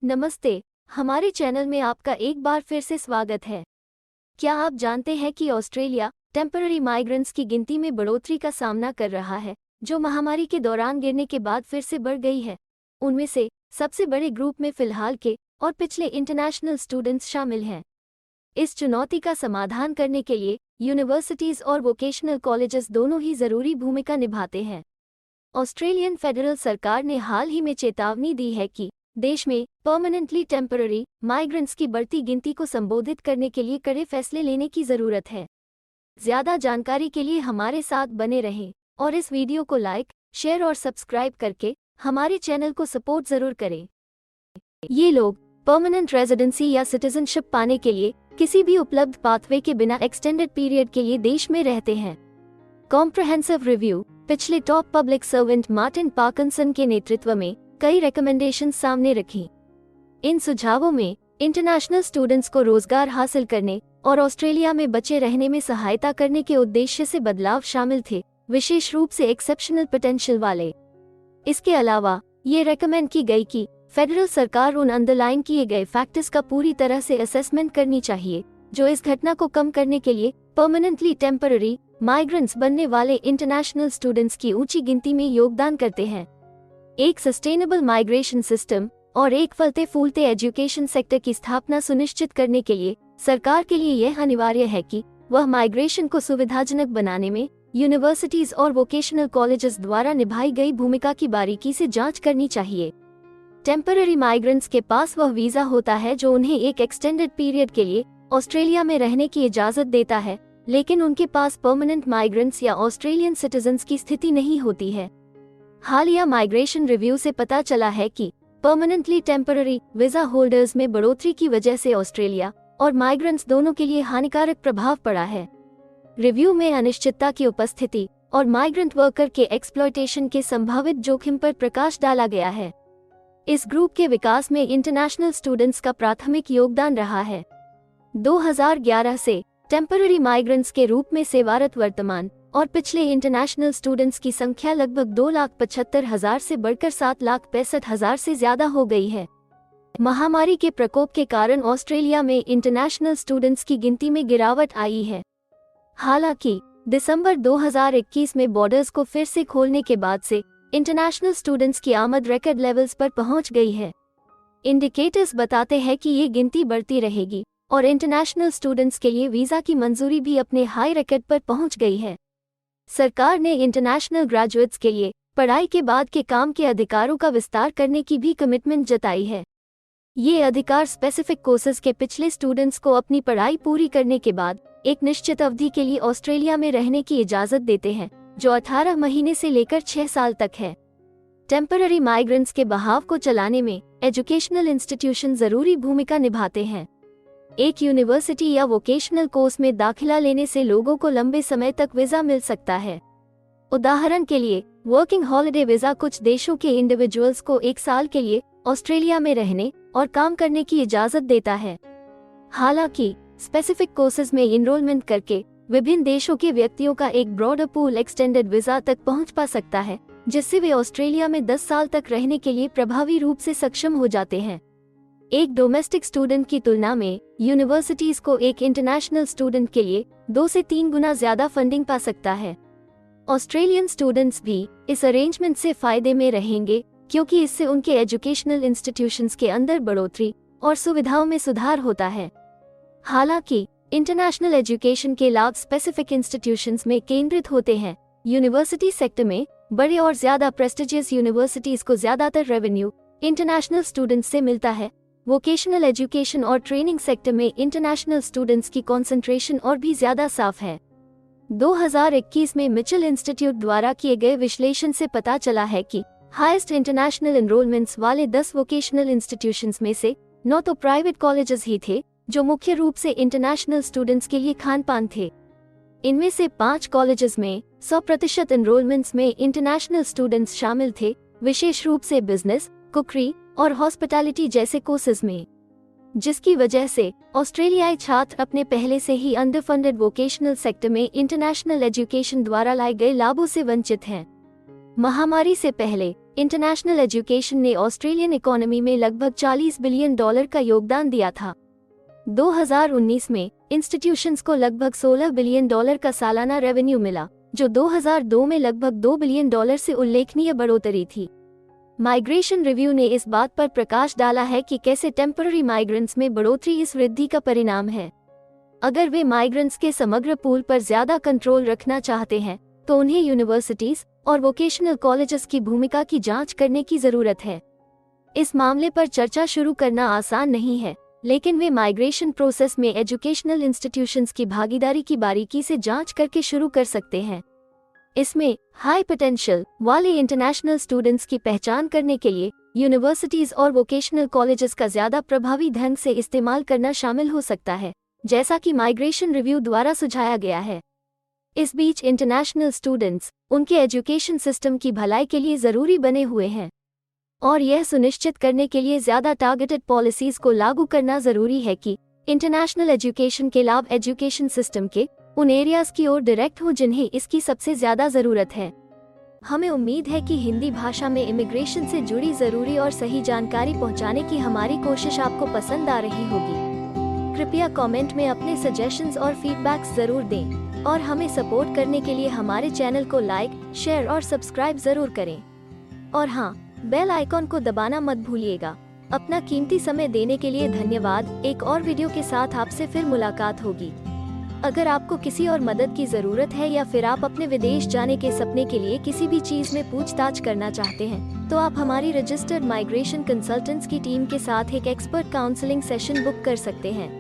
नमस्ते। हमारे चैनल में आपका एक बार फिर से स्वागत है। क्या आप जानते हैं कि ऑस्ट्रेलिया टेम्पररी माइग्रेंट्स की गिनती में बढ़ोतरी का सामना कर रहा है, जो महामारी के दौरान गिरने के बाद फिर से बढ़ गई है। उनमें से सबसे बड़े ग्रुप में फिलहाल के और पिछले इंटरनेशनल स्टूडेंट्स शामिल हैं। इस चुनौती का समाधान करने के लिए यूनिवर्सिटीज़ और वोकेशनल कॉलेजेस दोनों ही ज़रूरी भूमिका निभाते हैं। ऑस्ट्रेलियन फेडरल सरकार ने हाल ही में चेतावनी दी है कि देश में परमानेंटली टेम्पररी माइग्रेंट्स की बढ़ती गिनती को संबोधित करने के लिए कड़े फैसले लेने की ज़रूरत है। ज़्यादा जानकारी के लिए हमारे साथ बने रहें और इस वीडियो को लाइक, शेयर और सब्सक्राइब करके हमारे चैनल को सपोर्ट ज़रूर करें। ये लोग परमानेंट रेजिडेंसी या सिटीजनशिप पाने के लिए किसी भी उपलब्ध पाथवे के बिना एक्सटेंडेड पीरियड के लिए देश में रहते हैं। कॉम्प्रहेंसिव रिव्यू पिछले top public servant Martin Parkinson के नेतृत्व में कई रिकमेंडेशंस सामने रखी। इन सुझावों में इंटरनेशनल स्टूडेंट्स को रोजगार हासिल करने और ऑस्ट्रेलिया में बचे रहने में सहायता करने के उद्देश्य से बदलाव शामिल थे, विशेष रूप से एक्सेप्शनल पोटेंशियल वाले। इसके अलावा ये रेकमेंड की गई कि फेडरल सरकार उन अंडरलाइन किए गए फैक्टर्स का पूरी तरह से असेसमेंट करनी चाहिए जो इस घटना को कम करने के लिए परमानेंटली टेम्पररी माइग्रेंट्स बनने वाले इंटरनेशनल स्टूडेंट्स की ऊंची गिनती में योगदान करते हैं। एक सस्टेनेबल माइग्रेशन सिस्टम और एक फलते फूलते एजुकेशन सेक्टर की स्थापना सुनिश्चित करने के लिए सरकार के लिए यह अनिवार्य है कि वह माइग्रेशन को सुविधाजनक बनाने में यूनिवर्सिटीज और वोकेशनल कॉलेजेस द्वारा निभाई गई भूमिका की बारीकी से जांच करनी चाहिए। टेम्पररी माइग्रेंट्स के पास वह वीजा होता है जो उन्हें एक एक्सटेंडेड पीरियड के लिए ऑस्ट्रेलिया में रहने की इजाजत देता है, लेकिन उनके पास परमानेंट माइग्रेंट्स या ऑस्ट्रेलियन सिटीजन्स की स्थिति नहीं होती है। हालिया माइग्रेशन रिव्यू से पता चला है कि परमानेंटली टेम्पररी वीजा होल्डर्स में बढ़ोतरी की वजह से ऑस्ट्रेलिया और माइग्रेंट्स दोनों के लिए हानिकारक प्रभाव पड़ा है। रिव्यू में अनिश्चितता की उपस्थिति और माइग्रेंट वर्कर के एक्सप्लॉयटेशन के संभावित जोखिम पर प्रकाश डाला गया है। इस ग्रुप के विकास में इंटरनेशनल स्टूडेंट्स का प्राथमिक योगदान रहा है। 2011 से टेम्पररी माइग्रेंट्स के रूप में सेवारत वर्तमान और पिछले इंटरनेशनल स्टूडेंट्स की संख्या लगभग 2,75,000 से बढ़कर 7,65,000 से ज्यादा हो गई है। महामारी के प्रकोप के कारण ऑस्ट्रेलिया में इंटरनेशनल स्टूडेंट्स की गिनती में गिरावट आई है। हालांकि दिसंबर 2021 में बॉर्डर्स को फिर से खोलने के बाद से इंटरनेशनल स्टूडेंट्स की आमद रिकॉर्ड लेवल्स पर पहुंच गई है। इंडिकेटर्स बताते हैं कि ये गिनती बढ़ती रहेगी और इंटरनेशनल स्टूडेंट्स के लिए वीजा की मंजूरी भी अपने हाई रिकॉर्ड पर पहुंच गई है। सरकार ने इंटरनेशनल ग्रेजुएट्स के लिए पढ़ाई के बाद के काम के अधिकारों का विस्तार करने की भी कमिटमेंट जताई है। ये अधिकार स्पेसिफिक कोर्सेज के पिछले स्टूडेंट्स को अपनी पढ़ाई पूरी करने के बाद एक निश्चित अवधि के लिए ऑस्ट्रेलिया में रहने की इजाजत देते हैं, जो 18 महीने से लेकर 6 साल तक है। टेम्पररी माइग्रेंट्स के बहाव को चलाने में एजुकेशनल इंस्टीट्यूशन जरूरी भूमिका निभाते हैं। एक यूनिवर्सिटी या वोकेशनल कोर्स में दाखिला लेने से लोगों को लंबे समय तक वीजा मिल सकता है। उदाहरण के लिए वर्किंग हॉलिडे वीजा कुछ देशों के इंडिविजुअल्स को 1 साल के लिए ऑस्ट्रेलिया में रहने और काम करने की इजाजत देता है। हालांकि स्पेसिफिक कोर्सेज में इनरोलमेंट करके विभिन्न देशों के व्यक्तियों का एक ब्रॉडर पूल एक्सटेंडेड वीजा तक पहुंच पा सकता है, जिससे वे ऑस्ट्रेलिया में 10 साल तक रहने के लिए प्रभावी रूप से सक्षम हो जाते हैं। एक डोमेस्टिक स्टूडेंट की तुलना में यूनिवर्सिटीज को एक इंटरनेशनल स्टूडेंट के लिए 2 से 3 गुना ज्यादा फंडिंग पा सकता है। ऑस्ट्रेलियन स्टूडेंट्स भी इस अरेंजमेंट से फायदे में रहेंगे, क्योंकि इससे उनके एजुकेशनल इंस्टीट्यूशंस के अंदर बढ़ोतरी और सुविधाओं में सुधार होता है। हालांकि इंटरनेशनल एजुकेशन के लाभ स्पेसिफिक इंस्टीट्यूशंस में केंद्रित होते हैं। यूनिवर्सिटी सेक्टर में बड़े और ज्यादा प्रेस्टिजियस यूनिवर्सिटीज को ज्यादातर रेवेन्यू इंटरनेशनल स्टूडेंट्स से मिलता है। वोकेशनल एजुकेशन और ट्रेनिंग सेक्टर में इंटरनेशनल स्टूडेंट्स की कंसंट्रेशन और भी ज्यादा साफ है। 2021 में मिचेल इंस्टीट्यूट द्वारा किए गए विश्लेषण से पता चला है कि हाईएस्ट इंटरनेशनल एनरोलमेंट्स वाले 10 वोकेशनल इंस्टीट्यूशंस में से 9 तो प्राइवेट कॉलेजेस ही थे, जो मुख्य रूप से इंटरनेशनल स्टूडेंट्स के लिए खान पान थे। इनमें से 5 कॉलेजेस में 100% एनरोलमेंट्स में इंटरनेशनल स्टूडेंट्स शामिल थे, विशेष रूप से बिजनेस, कुकरी और हॉस्पिटैलिटी जैसे कोर्सेज में, जिसकी वजह से ऑस्ट्रेलियाई छात्र अपने पहले से ही अंडरफंडेड वोकेशनल सेक्टर में इंटरनेशनल एजुकेशन द्वारा लाए गए लाभों से वंचित हैं। महामारी से पहले इंटरनेशनल एजुकेशन ने ऑस्ट्रेलियन इकोनॉमी में लगभग $40 बिलियन का योगदान दिया था। 2019 में इंस्टीट्यूशंस को लगभग $16 बिलियन का सालाना रेवेन्यू मिला, जो 2002 में लगभग $2 बिलियन से उल्लेखनीय बढ़ोतरी थी। माइग्रेशन रिव्यू ने इस बात पर प्रकाश डाला है कि कैसे टेम्पररी माइग्रेंट्स में बढ़ोतरी इस वृद्धि का परिणाम है। अगर वे माइग्रेंट्स के समग्र पूल पर ज्यादा कंट्रोल रखना चाहते हैं तो उन्हें यूनिवर्सिटीज और वोकेशनल कॉलेजेस की भूमिका की जांच करने की जरूरत है। इस मामले पर चर्चा शुरू करना आसान नहीं है, लेकिन वे माइग्रेशन प्रोसेस में एजुकेशनल इंस्टीट्यूशंस की भागीदारी की बारीकी से जांच करके शुरू कर सकते हैं। इसमें हाई पोटेंशियल वाले इंटरनेशनल स्टूडेंट्स की पहचान करने के लिए यूनिवर्सिटीज और वोकेशनल कॉलेजेस का ज्यादा प्रभावी ढंग से इस्तेमाल करना शामिल हो सकता है, जैसा कि माइग्रेशन रिव्यू द्वारा सुझाया गया है। इस बीच इंटरनेशनल स्टूडेंट्स उनके एजुकेशन सिस्टम की भलाई के लिए जरूरी बने हुए हैं और यह सुनिश्चित करने के लिए ज्यादा टारगेटेड पॉलिसीज को लागू करना जरूरी है कि इंटरनेशनल एजुकेशन के लाभ एजुकेशन सिस्टम के उन एरियाज की ओर डायरेक्ट हों जिन्हें इसकी सबसे ज्यादा जरूरत है। हमें उम्मीद है कि हिंदी भाषा में इमिग्रेशन से जुड़ी जरूरी और सही जानकारी पहुंचाने की हमारी कोशिश आपको पसंद आ रही होगी। कृपया कमेंट में अपने सजेशंस और फीडबैक्स जरूर दें और हमें सपोर्ट करने के लिए हमारे चैनल को लाइक, शेयर और सब्सक्राइब जरूर करें। और हाँ, बेल आइकॉन को दबाना मत भूलिएगा। अपना कीमती समय देने के लिए धन्यवाद। एक और वीडियो के साथ आपसे फिर मुलाकात होगी। अगर आपको किसी और मदद की जरूरत है या फिर आप अपने विदेश जाने के सपने के लिए किसी भी चीज में पूछताछ करना चाहते हैं, तो आप हमारी रजिस्टर्ड माइग्रेशन कंसल्टेंट्स की टीम के साथ एक एक्सपर्ट काउंसलिंग सेशन बुक कर सकते हैं।